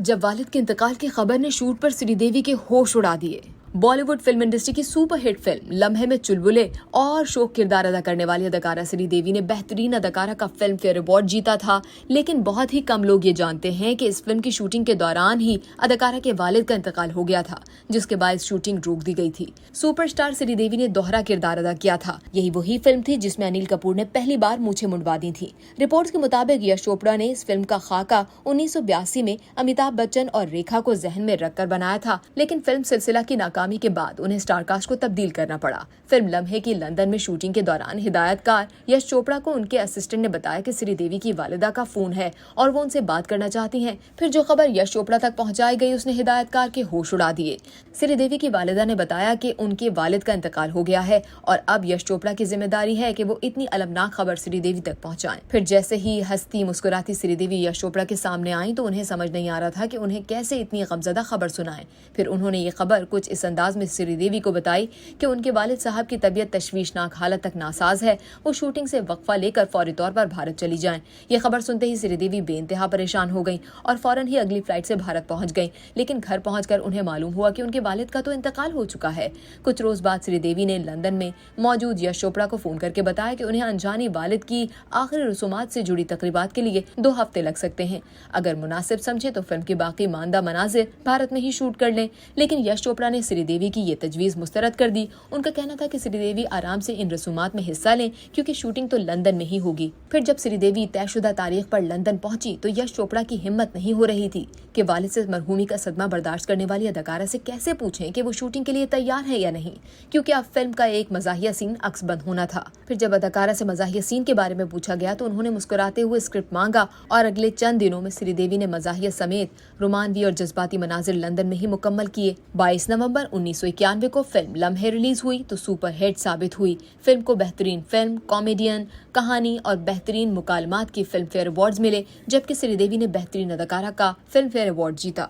जब वालिद के इंतकाल की खबर ने शूट पर श्रीदेवी के होश उड़ा दिए। बॉलीवुड फिल्म इंडस्ट्री की सुपरहिट फिल्म लम्हे में चुलबुले और शोक किरदार अदा करने वाली अदाकारा श्रीदेवी ने बेहतरीन अदाकारा का फिल्म फेयर अवार्ड जीता था। लेकिन बहुत ही कम लोग ये जानते हैं कि इस फिल्म की शूटिंग के दौरान ही अदाकारा के वालिद का इंतकाल हो गया था, जिसके बाद शूटिंग रोक दी गई थी। सुपरस्टार श्रीदेवी ने दोहरा किरदार अदा किया था। यही वही फिल्म थी जिसमें अनिल कपूर ने पहली बार मूछें मुंडवा दी थी। रिपोर्ट्स के मुताबिक यश चोपड़ा ने इस फिल्म का खाका 1982 में अमिताभ बच्चन और रेखा को जहन में रखकर बनाया था, लेकिन फिल्म सिलसिला की नाकामी के बाद उन्हें स्टारकास्ट को तब्दील करना पड़ा। फिल्म लम्हे की लंदन में शूटिंग के दौरान हिदायतकार यश चोपड़ा को उनके असिस्टेंट ने बताया कि श्रीदेवी की वालिदा का फोन है और वो उनसे बात करना चाहती हैं। फिर जो खबर यश चोपड़ा तक पहुंचाई गई उसने हिदायतकार के होश उड़ा दिए। श्रीदेवी की वालिदा ने बताया कि उनके वालिद का इंतकाल हो गया है और अब यश चोपड़ा की जिम्मेदारी है कि वो इतनी अलमनाक खबर श्रीदेवी तक पहुंचाएं। फिर जैसे ही हंसती मुस्कुराती श्रीदेवी यश चोपड़ा के सामने आई तो उन्हें समझ नहीं आ रहा था कि उन्हें कैसे इतनी गमज़दा खबर सुनाएं। फिर उन्होंने ये खबर कुछ इस अंदाज में श्रीदेवी को बताई कि उनके वालिद साहब की तबीयत तशवीशनाक हालत तक नासाज है, वो शूटिंग से वक्फा लेकर फौरी तौर पर भारत चली जाएं। ये खबर सुनते ही श्रीदेवी बेइंतहा परेशान हो गईं और फौरन ही अगली फ्लाइट से भारत पहुंच गईं। लेकिन घर पहुंचकर उन्हें मालूम हुआ कि उनके वालिद का तो इंतकाल हो चुका है। कुछ रोज बाद श्रीदेवी ने लंदन में मौजूद यश चोपड़ा को फोन करके बताया कि उन्हें अनजानी वालिद की आखिरी रसूमात से जुड़ी तकरीबात के लिए 2 हफ्ते लग सकते हैं। अगर मुनासिब समझे तो फिल्म के बाकी मानदा मनाजिर भारत में ही शूट कर लें। लेकिन यश चोपड़ा ने श्रीदेवी की ये तजवीज़ मुस्तरद कर दी। उनका कहना था कि श्रीदेवी आराम से इन रसूमात में हिस्सा लें क्योंकि शूटिंग तो लंदन में ही होगी। फिर जब श्रीदेवी तयशुदा तारीख पर लंदन पहुंची तो यश चोपड़ा की हिम्मत नहीं हो रही थी कि वालिद से मरहूमी का सदमा बर्दाश्त करने वाली अदाकारा से कैसे पूछें कि वो शूटिंग के लिए तैयार है या नहीं, क्योंकि अब फिल्म का एक मजाहिया सीन अक्स बंद होना था। फिर जब अदाकारा से मजाहिया सीन के बारे में पूछा गया तो उन्होंने मुस्कुराते हुए स्क्रिप्ट मांगा और अगले चंद दिनों में श्रीदेवी ने मजाहिया समेत रोमानवी और जज्बाती मनाजिर लंदन में ही मुकम्मल किए। 22 नवंबर 1991 को फिल्म लम्हे रिलीज हुई तो सुपरहिट साबित हुई। फिल्म को बेहतरीन फिल्म, कॉमेडियन, कहानी और बेहतरीन मुकालमात की फिल्म फेयर अवार्ड्स मिले, जबकि श्रीदेवी ने बेहतरीन अदाकारा का फिल्म फेयर अवार्ड जीता।